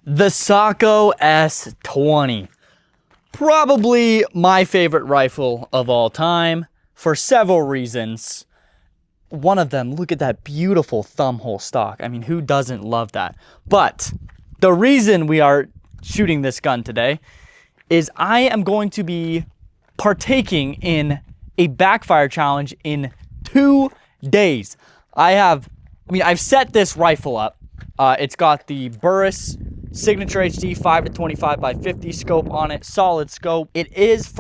The Sako S20. Probably my favorite rifle of all time for several reasons. One of them, look at that beautiful thumb hole stock. I mean, who doesn't love that? But the reason we are shooting this gun today is I am going to be partaking in a backfire challenge in 2 days. I've set this rifle up. It's got the Burris Signature HD 5-25x50 scope on it, solid scope. It is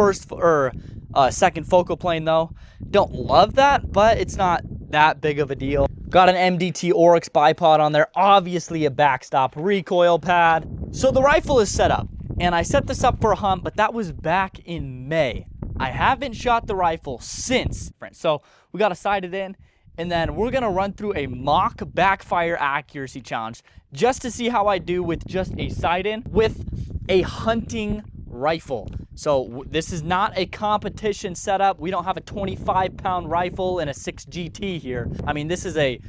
second focal plane though. Don't love that, but it's not that big of a deal. Got an MDT Oryx bipod on there, obviously a backstop recoil pad. So the rifle is set up, and I set this up for a hunt, but that was back in May. I haven't shot the rifle since. So we got to sight it in, and then we're gonna run through a mock backfire accuracy challenge just to see how I do with just a sight in with a hunting rifle. So this is not a competition setup. We don't have a 25-pound rifle and a 6 GT here. I mean, this is a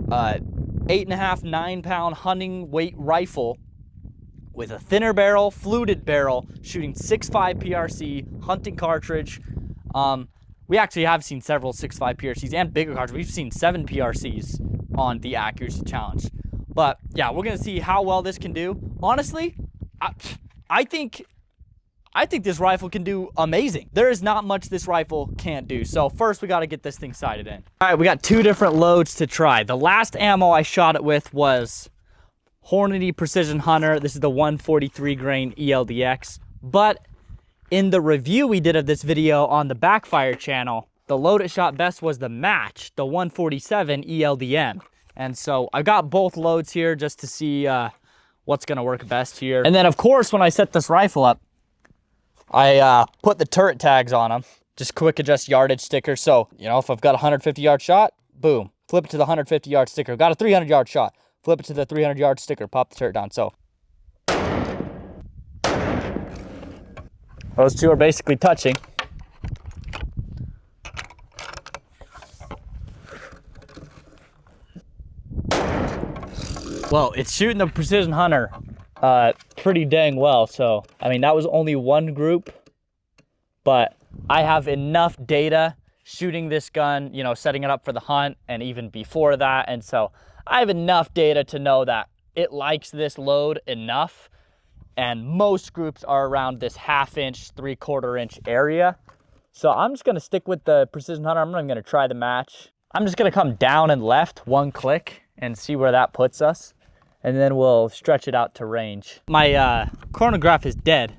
8.5, 9-pound hunting weight rifle with a thinner barrel, fluted barrel, shooting 6.5 PRC, hunting cartridge. We actually have seen several 6.5 PRCs and bigger cartridges. We've seen 7 PRCs on the accuracy challenge. But yeah, we're gonna see how well this can do. Honestly, I think this rifle can do amazing. There is not much this rifle can't do. So first we got to get this thing sighted in. All right, we got 2 different loads to try. The last ammo I shot it with was Hornady Precision Hunter. This is the 143 grain ELDX. But in the review we did of this video on the Backfire channel, the load it shot best was the Match, the 147 ELDM. And so I got both loads here just to see what's gonna work best here. And then of course, when I set this rifle up, I put the turret tags on them, just quick adjust yardage sticker. So, you know, if I've got a 150 yard shot, boom, flip it to the 150 yard sticker. Got a 300 yard shot, flip it to the 300 yard sticker, pop the turret down. So those two are basically touching. Well, it's shooting the Precision Hunter pretty dang well. So, I mean, that was only one group, but I have enough data shooting this gun, you know, setting it up for the hunt and even before that. And so I have enough data to know that it likes this load enough. And most groups are around this 1/2 inch, 3/4 inch area. So I'm just gonna stick with the Precision Hunter. I'm not even gonna try the Match. I'm just gonna come down and left 1 click and see where that puts us. And then we'll stretch it out to range. My chronograph is dead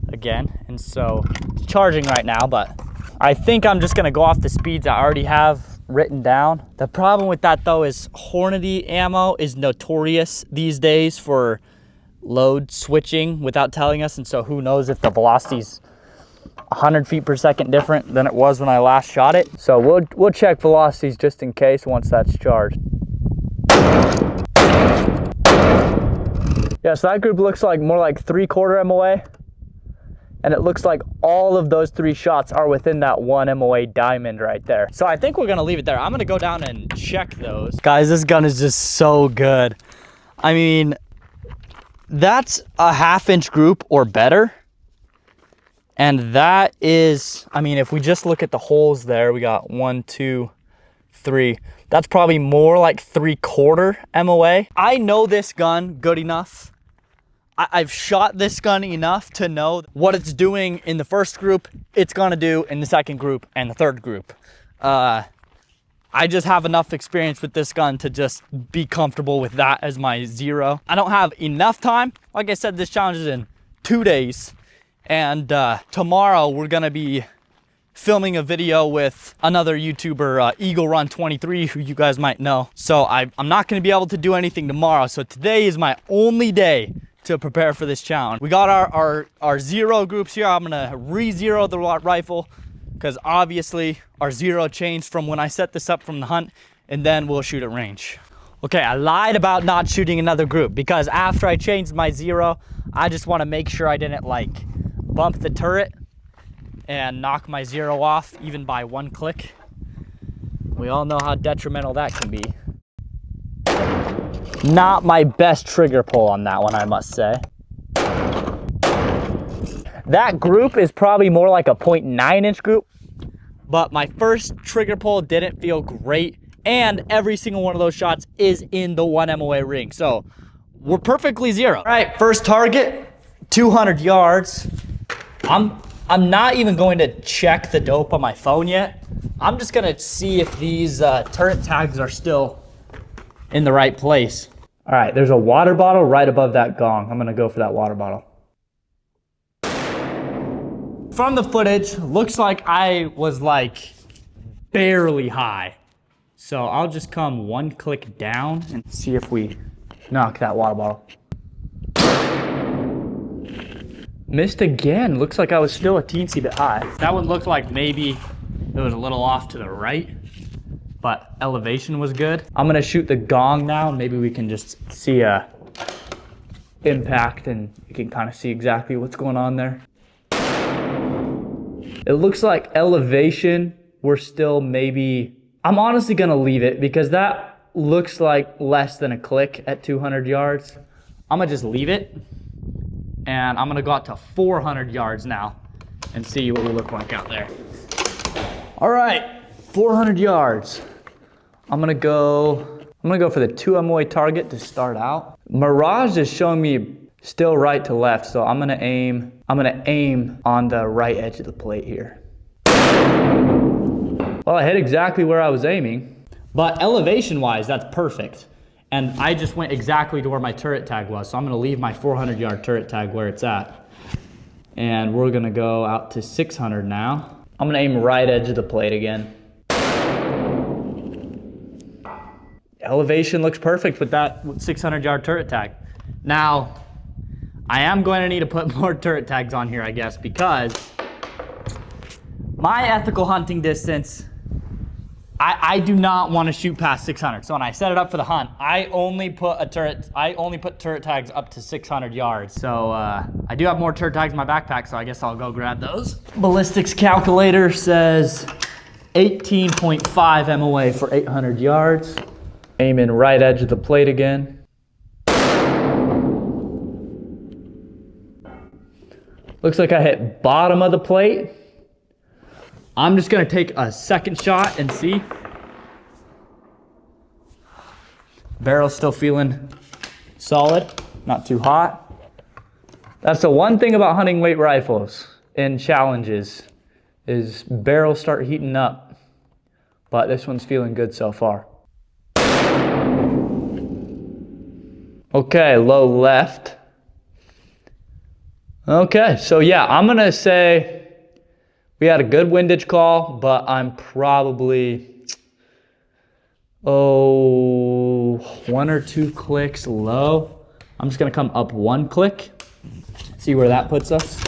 again, and so it's charging right now, but I think I'm just gonna go off the speeds I already have written down. The problem with that though is Hornady ammo is notorious these days for load switching without telling us, and so who knows if the velocity's 100 feet per second different than it was when I last shot it. So we'll check velocities just in case once that's charged. Yeah, so that group looks like more like 3/4 MOA. And it looks like all of those 3 shots are within that 1 MOA diamond right there. So I think we're gonna leave it there. I'm gonna go down and check those. Guys, this gun is just so good. I mean, that's a 1/2 inch group or better. And that is, I mean, if we just look at the holes there, we got 1, 2, 3. That's probably more like 3/4 MOA. I know this gun good enough. I've shot this gun enough to know what it's doing in the first group, it's gonna do in the second group and the third group. I just have enough experience with this gun to just be comfortable with that as my 0. I don't have enough time. Like I said, this challenge is in 2 days. And tomorrow we're gonna be filming a video with another YouTuber, Eagle Run 23, who you guys might know. So I'm not gonna be able to do anything tomorrow. So today is my only day to prepare for this challenge. We got our 0 groups here. I'm gonna re-zero the rifle because obviously our 0 changed from when I set this up from the hunt, and then we'll shoot at range. Okay, I lied about not shooting another group because after I changed my 0, I just wanna make sure I didn't like bump the turret and knock my 0 off even by 1 click. We all know how detrimental that can be. Not my best trigger pull on that one, I must say. That group is probably more like a 0.9 inch group, but my first trigger pull didn't feel great, and every single one of those shots is in the 1 MOA ring, so we're perfectly zero. All right, first target, 200 yards. I'm not even going to check the dope on my phone yet. I'm just gonna see if these turret tags are still in the right place. All right, there's a water bottle right above that gong. I'm gonna go for that water bottle. From the footage, looks like I was like barely high. So I'll just come 1 click down and see if we knock that water bottle. Missed again. Looks like I was still a teensy bit high. That one looked like maybe it was a little off to the right, but elevation was good. I'm gonna shoot the gong now, and maybe we can just see a impact and you can kind of see exactly what's going on there. It looks like elevation, we're still maybe, I'm honestly gonna leave it because that looks like less than a click at 200 yards. I'm gonna just leave it, and I'm gonna go out to 400 yards now and see what we look like out there. All right, 400 yards. I'm gonna go for the 2 MOA target to start out. Mirage is showing me still right to left, so I'm gonna aim on the right edge of the plate here. Well, I hit exactly where I was aiming, but elevation-wise, that's perfect. And I just went exactly to where my turret tag was, so I'm gonna leave my 400-yard turret tag where it's at. And we're gonna go out to 600 now. I'm gonna aim right edge of the plate again. Elevation looks perfect with that 600-yard turret tag. Now, I am going to need to put more turret tags on here, I guess, because my ethical hunting distance, I do not want to shoot past 600. So when I set it up for the hunt, I only put turret tags up to 600 yards. So I do have more turret tags in my backpack, so I guess I'll go grab those. Ballistics calculator says 18.5 MOA for 800 yards. Aiming right edge of the plate again. Looks like I hit bottom of the plate. I'm just gonna take a second shot and see. Barrel's still feeling solid, not too hot. That's the one thing about hunting weight rifles in challenges, is barrels start heating up. But this one's feeling good so far. Okay, low left. Okay, so yeah, I'm gonna say we had a good windage call, but I'm probably, 1 or 2 clicks low. I'm just gonna come up 1 click, see where that puts us.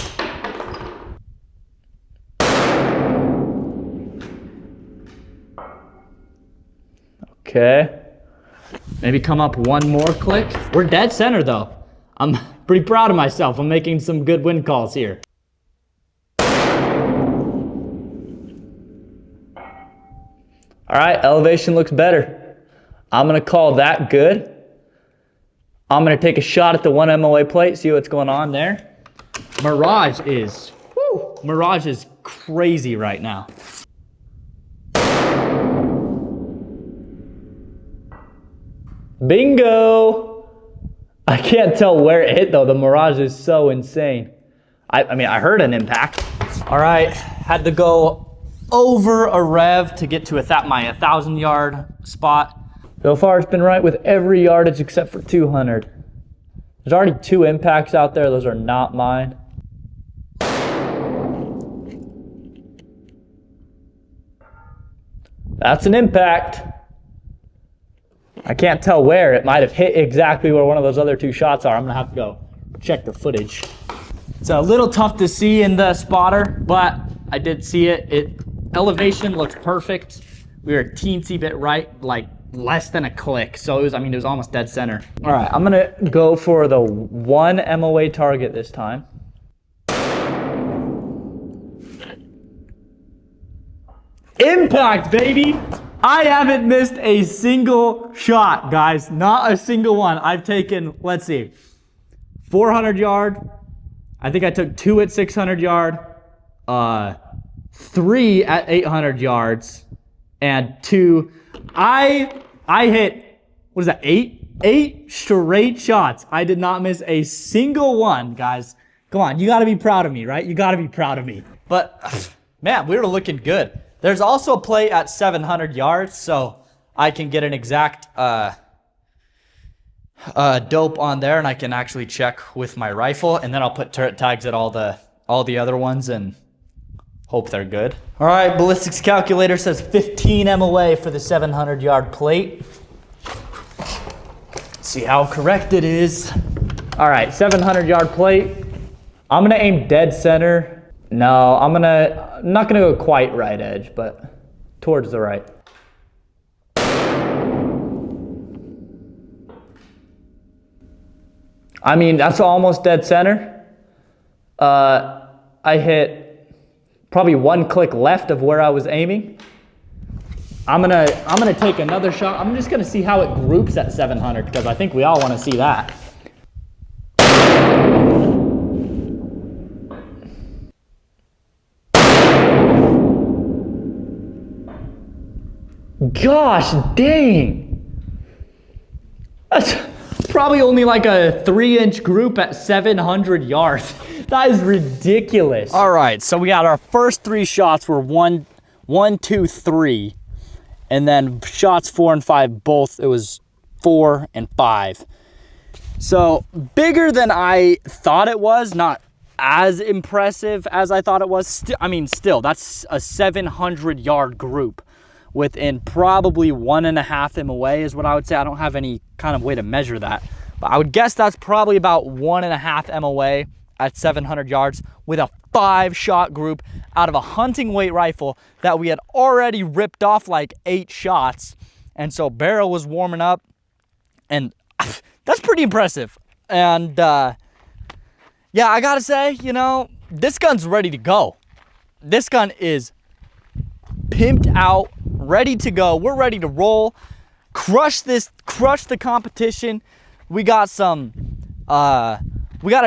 Okay, maybe come up 1 more click. We're dead center though. I'm pretty proud of myself. I'm making some good wind calls here. All right, elevation looks better. I'm gonna call that good. I'm gonna take a shot at the 1 MOA plate, see what's going on there. Mirage is crazy right now. Bingo! I can't tell where it hit though. The Mirage is so insane. I mean, I heard an impact. All right, had to go over a rev to get to my 1,000-yard spot. So far, it's been right with every yardage except for 200. There's already 2 impacts out there. Those are not mine. That's an impact. I can't tell where. It might have hit exactly where one of those other 2 shots are. I'm gonna have to go check the footage. It's a little tough to see in the spotter, but I did see it. Elevation looks perfect. We were a teensy bit right, like less than a click. So it was almost dead center. All right, I'm gonna go for the 1 MOA target this time. Impact, baby! I haven't missed a single shot, guys. Not a single one. I've taken, let's see, 400 yard. I think I took 2 at 600 yard, 3 at 800 yards, and 2. I hit, what is that, 8 straight shots. I did not miss a single one, guys. Come on, you got to be proud of me, right? You got to be proud of me. But, man, we were looking good. There's also a play at 700 yards, so I can get an exact dope on there, and I can actually check with my rifle, and then I'll put turret tags at all the other ones and hope they're good. All right, ballistics calculator says 15 MOA for the 700 yard plate. See how correct it is. All right, 700 yard plate. I'm gonna aim dead center. No, I'm not gonna go quite right edge, but towards the right. I mean, that's almost dead center. I hit probably 1 click left of where I was aiming. I'm gonna take another shot. I'm just gonna see how it groups at 700 because I think we all want to see that. Gosh dang. That's probably only like a 3-inch group at 700 yards. That is ridiculous. All right, so we got our first 3 shots were 1, 2, 3. And then shots 4 and 5, both, it was 4 and 5. So bigger than I thought it was, not as impressive as I thought it was. I mean, still, that's a 700 yard group within probably 1.5 MOA is what I would say. I don't have any kind of way to measure that, but I would guess that's probably about 1.5 MOA at 700 yards with a 5-shot group out of a hunting weight rifle that we had already ripped off like 8 shots. And so barrel was warming up, and that's pretty impressive. And yeah, I gotta say, you know, this gun's ready to go. This gun is pimped out, ready to go. We're ready to roll, crush the competition. We got a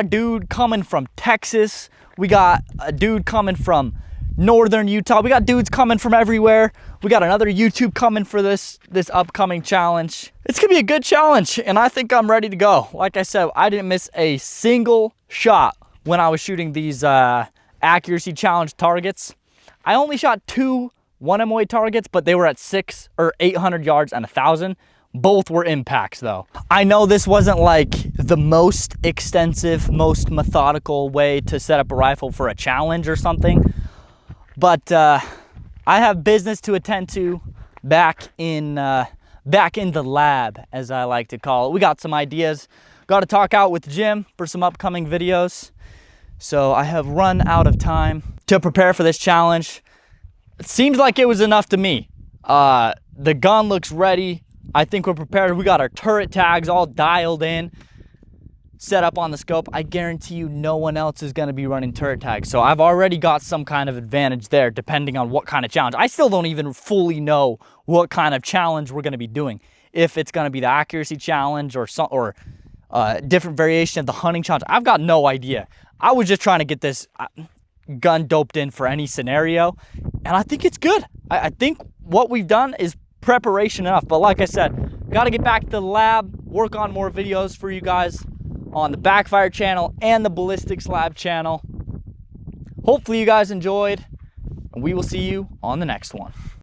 dude coming from Texas. We got a dude coming from northern Utah. We got dudes coming from everywhere. We got another YouTube coming for this upcoming challenge. It's gonna be a good challenge, and I think I'm ready to go. Like I said, I didn't miss a single shot when I was shooting these accuracy challenge targets. I only shot 2 1 MOA targets, but they were at 600 or 800 yards and 1,000. Both were impacts though. I know this wasn't like the most extensive, most methodical way to set up a rifle for a challenge or something, but I have business to attend to back in the lab, as I like to call it. We got some ideas. Got to talk out with Jim for some upcoming videos. So I have run out of time to prepare for this challenge. It seems like it was enough to me. The gun looks ready. I think we're prepared. We got our turret tags all dialed in, set up on the scope. I guarantee you no one else is gonna be running turret tags. So I've already got some kind of advantage there depending on what kind of challenge. I still don't even fully know what kind of challenge we're gonna be doing. If it's gonna be the accuracy challenge or different variation of the hunting challenge. I've got no idea. I was just trying to get this gun doped in for any scenario, and I think it's good. I think what we've done is preparation enough, but like I said, got to get back to the lab, work on more videos for you guys on the Backfire channel and the Ballistics Lab channel. Hopefully you guys enjoyed, and we will see you on the next one.